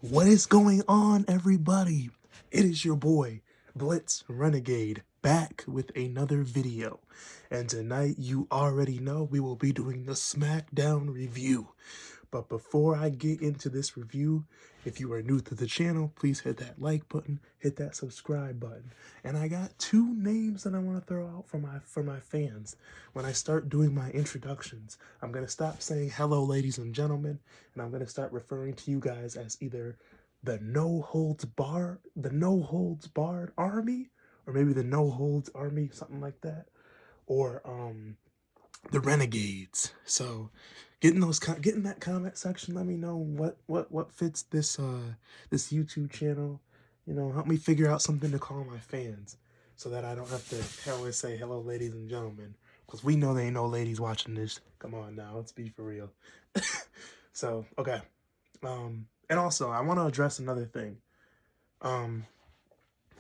What is going on, everybody? It is your boy, Blitz Renegade, back with another video. And tonight, you already know we will be doing the SmackDown review. But before I get into this review, if you are new to the channel, please hit that like button, hit that subscribe button. And I got two names that I want to throw out for my fans. When I start doing my introductions, I'm going to stop saying hello, ladies and gentlemen, and I'm going to start referring to you guys as either the No Holds Barred Army, or maybe the No Holds Army, something like that, or the Renegades. So get in that comment section. Let me know what fits this YouTube channel. You know, help me figure out something to call my fans, so that I don't have to always say hello, ladies and gentlemen, because we know there ain't no ladies watching this. Come on now, let's be for real. So okay, and also I want to address another thing. I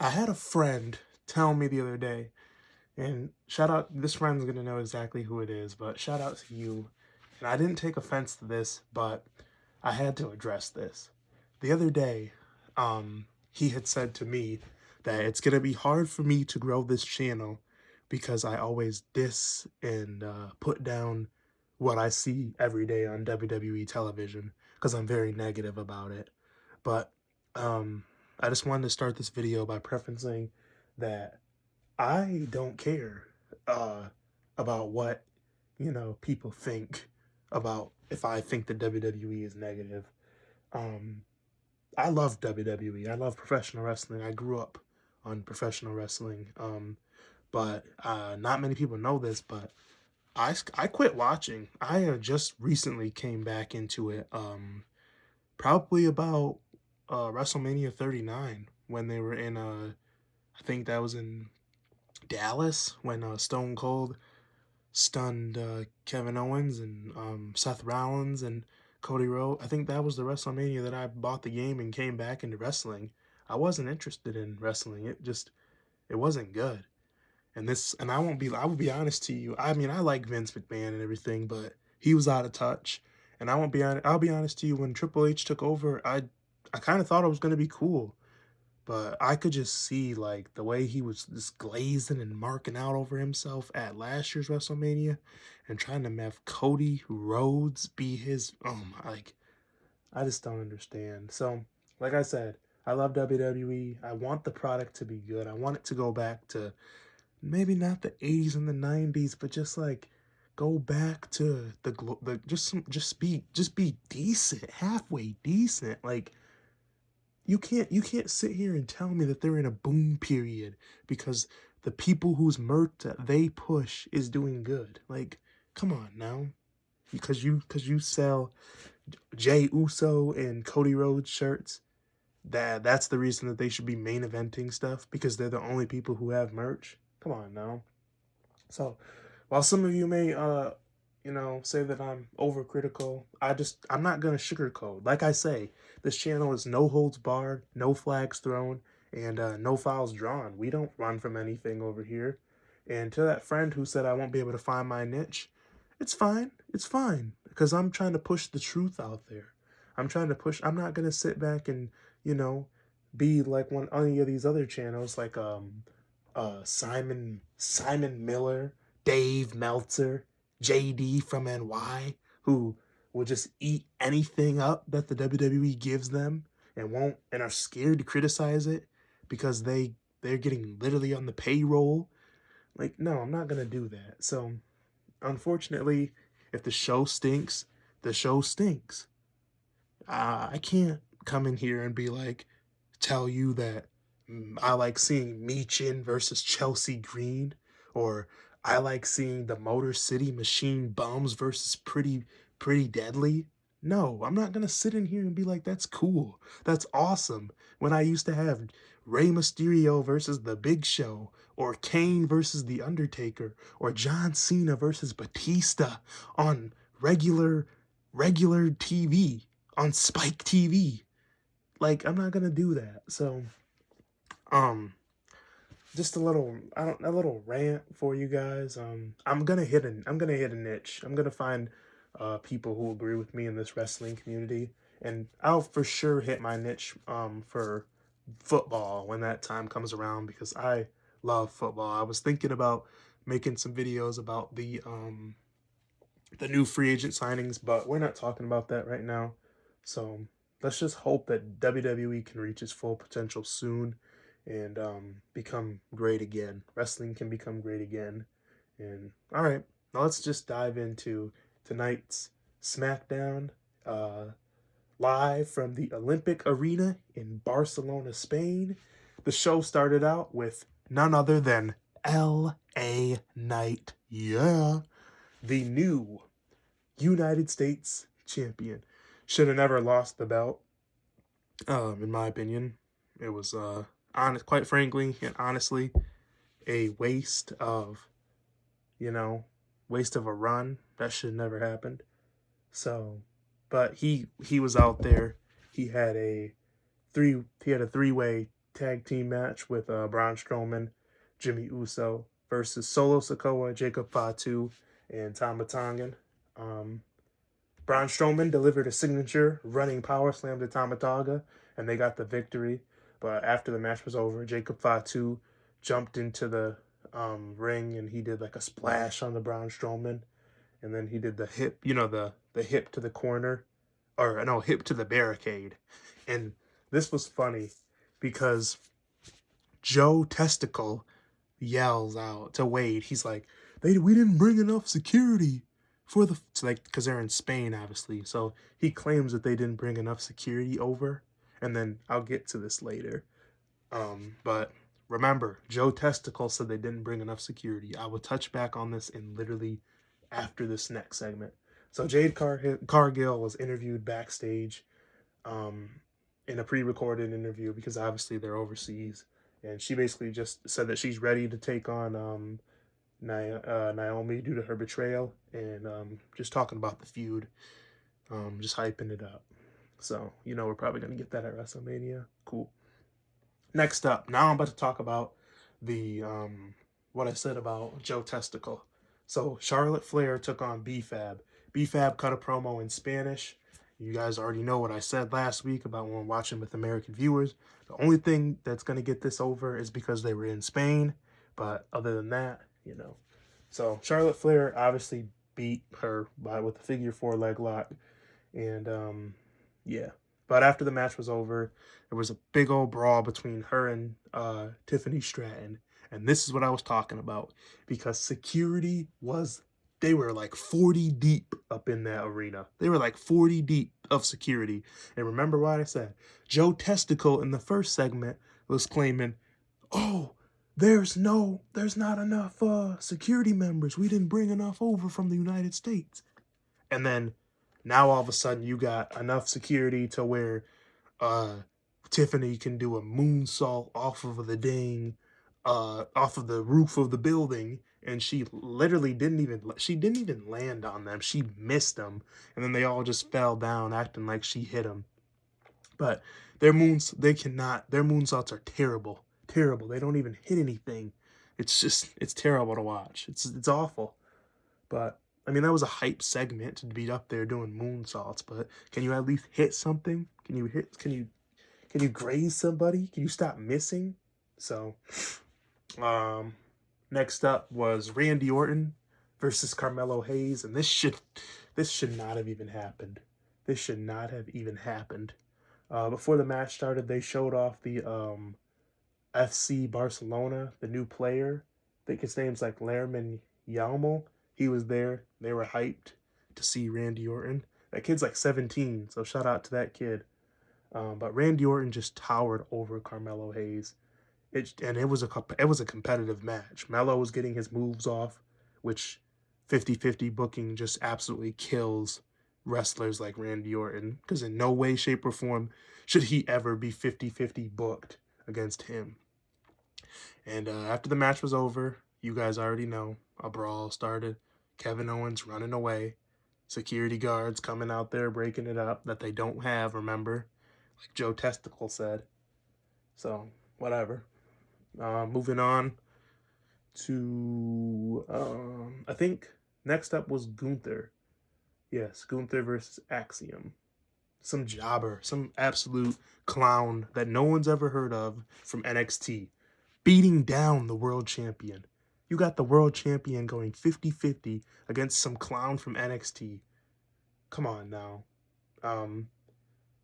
had a friend tell me the other day, and shout out, this friend's gonna know exactly who it is, but shout out to you. And I didn't take offense to this, but I had to address this. The other day, he had said to me that it's gonna be hard for me to grow this channel because I always diss and put down what I see every day on WWE television, because I'm very negative about it. But I just wanted to start this video by preferencing that I don't care about what, people think about if I think the WWE is negative. I love WWE. I love professional wrestling. I grew up on professional wrestling. But not many people know this, but I quit watching. I just recently came back into it. Probably about WrestleMania 39, when they were in I think that was in Dallas, when Stone Cold stunned Kevin Owens and Seth Rollins and Cody Rhodes. I think that was the WrestleMania that I bought the game and came back into wrestling. I wasn't interested in wrestling. It wasn't good. And I will be honest to you. I mean, I like Vince McMahon and everything, but he was out of touch. And I'll be honest to you, when Triple H took over, I kind of thought it was going to be cool. But I could just see, like, the way he was just glazing and marking out over himself at last year's WrestleMania, and trying to have Cody Rhodes be his, oh my, like, I just don't understand. So, like I said, I love WWE. I want the product to be good. I want it to go back to maybe not the 80s and the 90s, but just like go back to the just be decent, halfway decent. Like, you can't sit here and tell me that they're in a boom period because the people whose merch that they push is doing good. Like, come on now. Because you sell Jay Uso and Cody Rhodes shirts, that's the reason that they should be main eventing stuff, because they're the only people who have merch. Come on now. So, while some of you may say that I'm overcritical, I'm not gonna sugarcoat. Like I say, this channel is no holds barred, no flags thrown, and no fouls drawn. We don't run from anything over here. And to that friend who said I won't be able to find my niche, it's fine. It's fine, because I'm trying to push the truth out there. I'm not gonna sit back and, you know, be like any of these other channels, like Simon Miller, Dave Meltzer, JD from NY, who will just eat anything up that the WWE gives them, and are scared to criticize it because they're getting literally on the payroll. Like, no, I'm not gonna do that. So unfortunately, if the show stinks, the show stinks. I can't come in here and be like, tell you that I like seeing Meechin versus Chelsea Green, or I like seeing the Motor City Machine Bums versus Pretty Deadly. No, I'm not gonna sit in here and be like, that's cool, that's awesome, when I used to have Rey Mysterio versus The Big Show, or Kane versus The Undertaker, or John Cena versus Batista on regular TV, on Spike TV. Like, I'm not gonna do that. So, just a little rant for you guys. I'm gonna hit a niche. I'm gonna find people who agree with me in this wrestling community, And I'll for sure hit my niche for football when that time comes around because I love football. I was thinking about making some videos about the new free agent signings, but we're not talking about that right now. So let's just hope that WWE can reach its full potential soon and become great again. Wrestling can become great again. And all right, now let's just dive into tonight's SmackDown live from the Olympic Arena in Barcelona, Spain. The show started out with none other than L.A. Knight. Yeah. The new United States champion. Should have never lost the belt, in my opinion. It was, quite frankly and honestly, a waste of, you know, waste of a run. That should never happened. So, but he was out there. He had a three-way tag team match with Braun Strowman, Jimmy Uso versus Solo Sikoa, Jacob Fatu, and Tama Tongan. Um, Braun Strowman delivered a signature running power slam to Tama Tonga, and they got the victory. But after the match was over, Jacob Fatu jumped into the ring and he did like a splash on the Braun Strowman, and then he did the hip, the hip to the corner, or no, hip to the barricade. And this was funny because Joe Testicle yells out to Wade. He's like, we didn't bring enough security for the," like, because they're in Spain, obviously. So he claims that they didn't bring enough security over. And then I'll get to this later. But remember, Joe Testicle said they didn't bring enough security. I will touch back on this in literally after this next segment. So Jade Cargill was interviewed backstage um, in a pre-recorded interview because obviously they're overseas, and she basically just said that she's ready to take on Naomi due to her betrayal, and just talking about the feud, just hyping it up. So we're probably gonna get that at WrestleMania. Cool. Next up, now I'm about to talk about the what I said about Joe Testicle. So Charlotte Flair took on B-Fab. B-Fab cut a promo in Spanish. You guys already know what I said last week about when watching with American viewers. The only thing that's going to get this over is because they were in Spain. But other than that, So Charlotte Flair obviously beat her with a figure four leg lock. And yeah. But after the match was over, there was a big old brawl between her and Tiffany Stratton. And this is what I was talking about. Because they were like 40 deep up in that arena. They were like 40 deep of security. And remember what I said? Joe Testicle in the first segment was claiming, oh, there's not enough security members. We didn't bring enough over from the United States. And then now all of a sudden you got enough security to where Tiffany can do a moonsault off of off of the roof of the building, and she literally didn't even land on them. She missed them, and then they all just fell down, acting like she hit them. But their moonsaults are terrible, terrible. They don't even hit anything. It's terrible to watch. It's awful. But I mean, that was a hype segment to be up there doing moonsaults. But can you at least hit something? Can you graze somebody? Can you stop missing? So, next up was Randy Orton versus Carmelo Hayes, and this should not have even happened. This should not have even happened. Before the match started, they showed off the FC Barcelona, the new player. I think his name's like Lerman Yalmo. He was there. They were hyped to see Randy Orton. That kid's like 17, so shout out to that kid. But Randy Orton just towered over Carmelo Hayes. It was a competitive match. Melo was getting his moves off, which 50-50 booking just absolutely kills wrestlers like Randy Orton, because in no way, shape, or form should he ever be 50-50 booked against him. And after the match was over, you guys already know, a brawl started. Kevin Owens running away. Security guards coming out there breaking it up that they don't have, remember? Like Joe Testicle said. So, whatever. Moving on to, I think next up was Gunther. Yes, Gunther versus Axiom. some jobber, some absolute clown that no one's ever heard of from NXT, beating down the world champion. You got the world champion going 50-50 against some clown from NXT. Come on now. Um,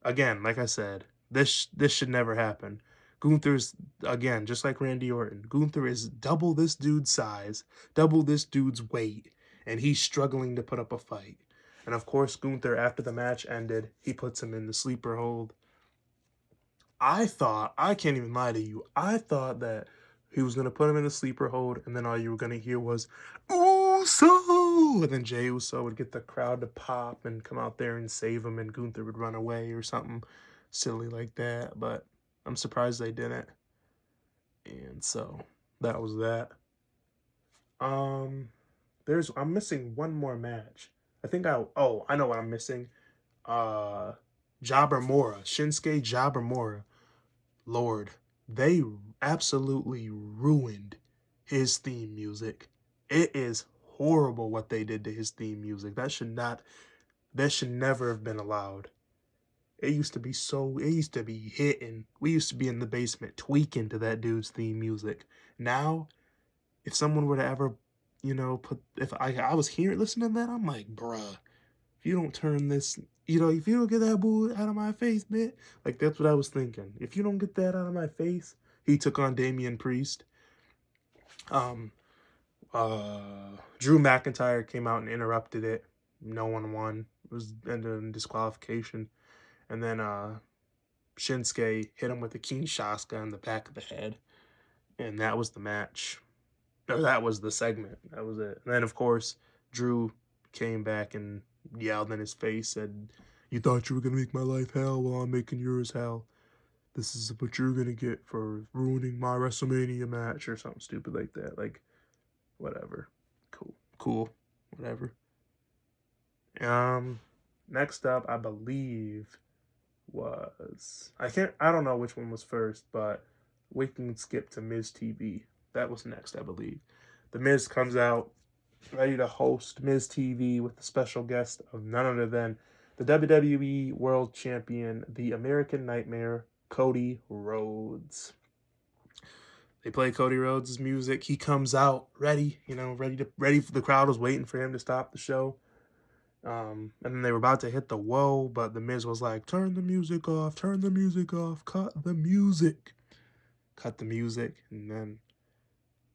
Again, like I said, this should never happen. Gunther's, again, just like Randy Orton. Gunther is double this dude's size, double this dude's weight, and he's struggling to put up a fight. And of course, Gunther, after the match ended, he puts him in the sleeper hold. I can't even lie to you, I thought that he was going to put him in the sleeper hold, and then all you were going to hear was, Uso! And then Jey Uso would get the crowd to pop and come out there and save him, and Gunther would run away or something silly like that. But I'm surprised they didn't. And so, that was that. I'm missing one more match. I know what I'm missing. Uh, Jobber Mora, Shinsuke Jobber Mora. Lord, they absolutely ruined his theme music. It is horrible what they did to his theme music. That should never have been allowed. It used to be hitting. We used to be in the basement tweaking to that dude's theme music. Now, if someone were to ever, if I was here listening to that, I'm like, bruh, if you don't turn this, if you don't get that bull out of my face, man. Like, that's what I was thinking. If you don't get that out of my face, he took on Damian Priest. Um, Drew McIntyre came out and interrupted it. No one won. It was ended in disqualification. And then Shinsuke hit him with a Kinshasa in the back of the head. And that was the match. Or that was the segment. That was it. And then, of course, Drew came back and yelled in his face, said, "You thought you were going to make my life hell? Well, I'm making yours hell. This is what you're going to get for ruining my WrestleMania match," or something stupid like that. Like, whatever. Cool. Whatever. Next up, I believe, I don't know which one was first, but we can skip to Miz TV. That was next, I believe. The Miz comes out ready to host Miz TV with the special guest of none other than the WWE World Champion, the American Nightmare, Cody Rhodes. They play Cody Rhodes' music. He comes out ready for the crowd was waiting for him to stop the show. And then they were about to hit the whoa, but the Miz was like, turn the music off, cut the music. Cut the music, and then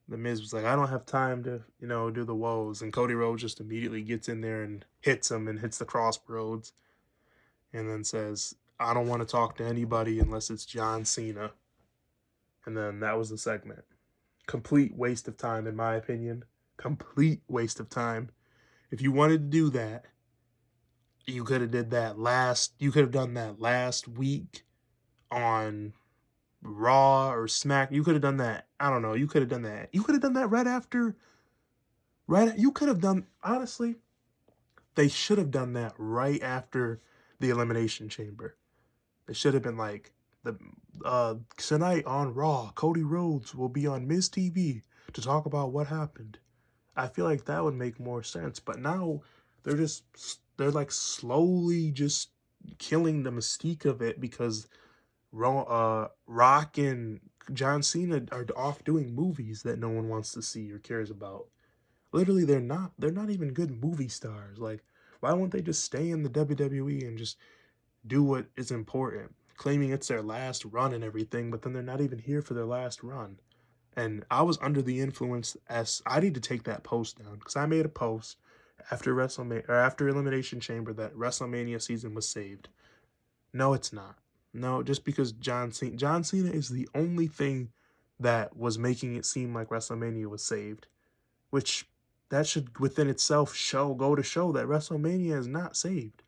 the Miz was like, I don't have time to, do the woes. And Cody Rhodes just immediately gets in there and hits him and hits the crossroads. And then says, I don't want to talk to anybody unless it's John Cena. And then that was the segment. Complete waste of time, in my opinion. Complete waste of time. If you wanted to do that, you could have done that last week on Raw or Smack. You could have done that. I don't know. You could have done that. You could have done that honestly, they should have done that right after the Elimination Chamber. They should have been like, tonight on Raw, Cody Rhodes will be on Miz TV to talk about what happened. I feel like that would make more sense. But now they're like slowly just killing the mystique of it because Rock and John Cena are off doing movies that no one wants to see or cares about. Literally, they're not even good movie stars. Like, why won't they just stay in the WWE and just do what is important? Claiming it's their last run and everything, but then they're not even here for their last run. And I was under the influence as I need to take that post down because I made a post after WrestleMania or after Elimination Chamber that WrestleMania season was saved. No, it's not. No, just because John Cena is the only thing that was making it seem like WrestleMania was saved, which that should within itself go to show that WrestleMania is not saved.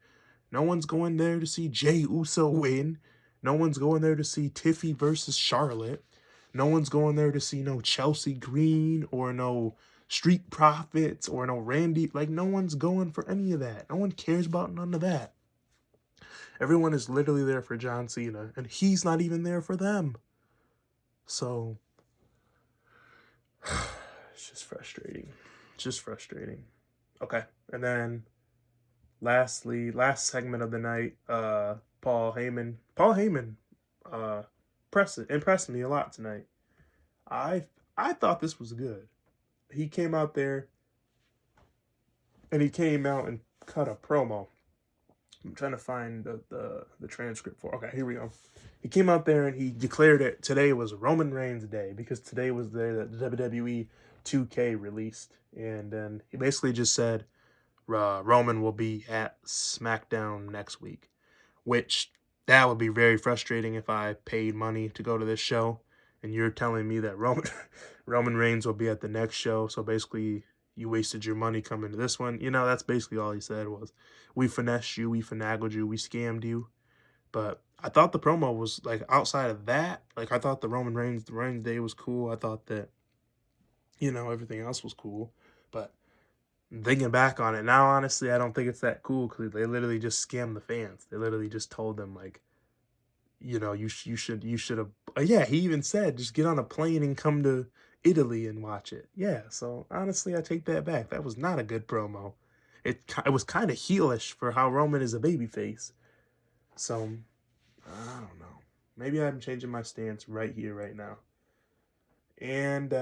No one's going there to see Jey Uso win. No one's going there to see Tiffy versus Charlotte. No one's going there to see no Chelsea Green or no Street Profits or no Randy. Like, no one's going for any of that. No one cares about none of that. Everyone is literally there for John Cena, and he's not even there for them. So, it's just frustrating. Okay, and then last segment of the night, Paul Heyman. Paul Heyman uh, impressed me a lot tonight. I I thought this was good. He came out there and he came out and cut a promo. I'm trying to find the transcript for. Okay, here we go. He came out there and he declared it today was Roman Reigns Day because today was the day that the WWE 2K released, and then he basically just said Roman will be at SmackDown next week, which that would be very frustrating if I paid money to go to this show, and you're telling me that Roman Roman Reigns will be at the next show. So basically, you wasted your money coming to this one. You know, that's basically all he said was, "We finessed you, we finagled you, we scammed you." But I thought the promo was like outside of that. Like I thought the Reigns Day was cool. I thought that everything else was cool, but thinking back on it now, honestly, I don't think it's that cool because they literally just scammed the fans. They literally just told them like, you should have. Yeah, he even said just get on a plane and come to Italy and watch it. Yeah, so honestly, I take that back. That was not a good promo. It was kind of heelish for how Roman is a babyface. So I don't know. Maybe I'm changing my stance right here, right now. And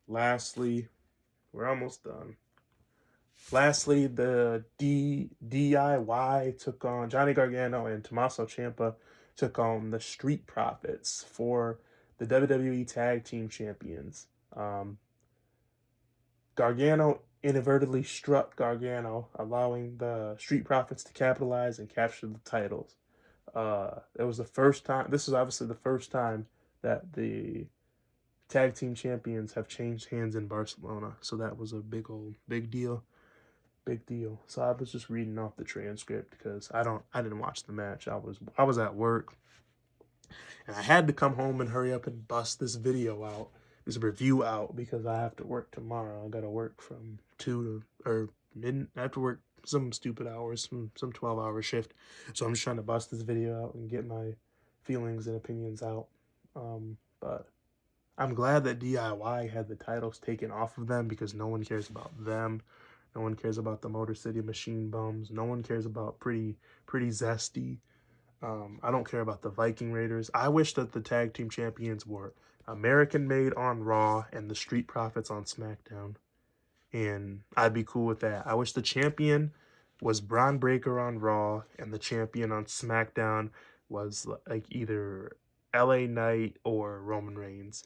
lastly, we're almost done. Lastly, the DIY took on Johnny Gargano and Tommaso Ciampa took on the Street Profits for the WWE Tag Team Champions. Gargano inadvertently struck Gargano, allowing the Street Profits to capitalize and capture the titles. It was the first time. This is obviously the first time that the tag team champions have changed hands in Barcelona. So that was a big deal. Big deal. So I was just reading off the transcript because I didn't watch the match. I was at work and I had to come home and hurry up and bust this video out, this review out because I have to work tomorrow. I got to work from 2 to or mid. I have to work some stupid hours, some 12-hour shift. So I'm just trying to bust this video out and get my feelings and opinions out. But I'm glad that DIY had the titles taken off of them because no one cares about them. No one cares about the Motor City Machine Bums. No one cares about Pretty Zesty. I don't care about the Viking Raiders. I wish that the tag team champions were American Made on Raw and the Street Profits on SmackDown. And I'd be cool with that. I wish the champion was Braun Breaker on Raw and the champion on SmackDown was like either LA Knight or Roman Reigns.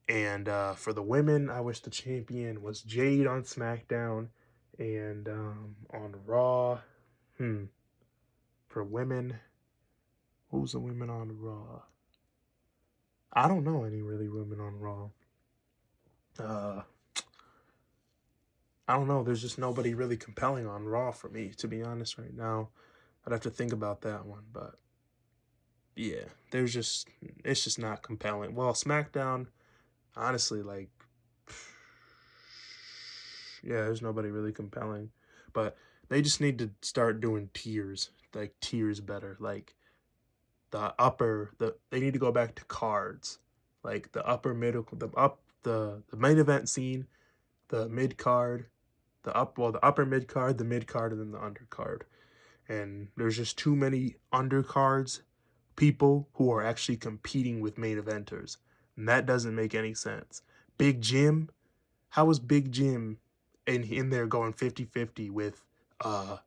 And for the women, I wish the champion was Jade on SmackDown and on Raw. For women, who's the women on Raw? I don't know any really women on Raw. I don't know. There's just nobody really compelling on Raw for me, to be honest, right now. I'd have to think about that one, but yeah, it's just not compelling. Well, SmackDown, honestly, like, yeah, there's nobody really compelling, but they just need to start doing tiers, like tiers better. Like they need to go back to cards, like the upper middle, the main event scene, the mid card, the upper mid card, the mid card, and then the undercard. And there's just too many undercards, people who are actually competing with main eventers, and that doesn't make any sense. Big Jim, how is Big Jim in there going 50-50 with uh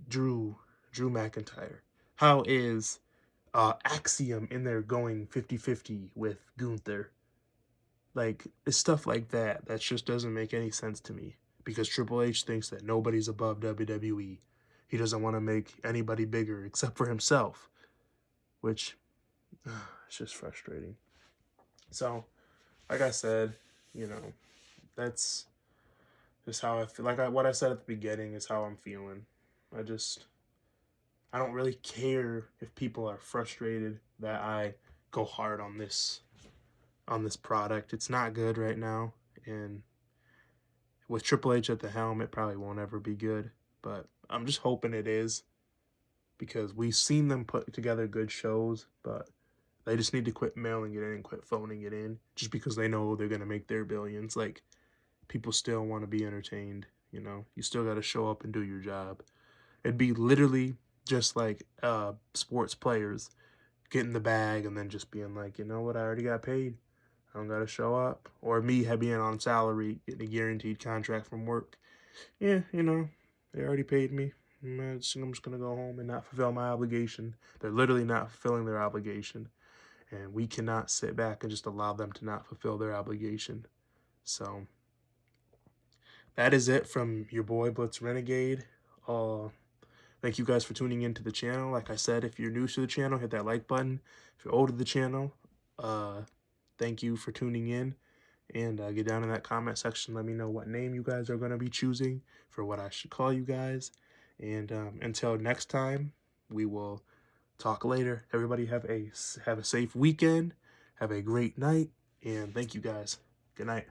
Drew McIntyre? How is Axiom in there going 50-50 with Gunther? Like, it's stuff like that that just doesn't make any sense to me because Triple H thinks that nobody's above WWE. He doesn't want to make anybody bigger except for himself, which it's just frustrating. So, like I said, that's just how I feel. What I said at the beginning is how I'm feeling. I don't really care if people are frustrated that I go hard on this product. It's not good right now, and with Triple H at the helm, it probably won't ever be good, but I'm just hoping it is because we've seen them put together good shows, but they just need to quit mailing it in and quit phoning it in just because they know they're going to make their billions. Like, people still want to be entertained, you still got to show up and do your job. It'd be literally just like sports players getting the bag and then just being like, you know what, I already got paid. I don't gotta show up. Or me being on salary, getting a guaranteed contract from work. Yeah, you know, they already paid me. I'm just gonna go home and not fulfill my obligation. They're literally not fulfilling their obligation. And we cannot sit back and just allow them to not fulfill their obligation. So that is it from your boy Blitz Renegade. Uh, Thank you guys for tuning into the channel. Like I said, if you're new to the channel, hit that like button. If you're old to the channel, thank you for tuning in. And get down in that comment section. Let me know what name you guys are going to be choosing for what I should call you guys. And until next time, we will talk later. Everybody have a safe weekend. Have a great night. And thank you guys. Good night.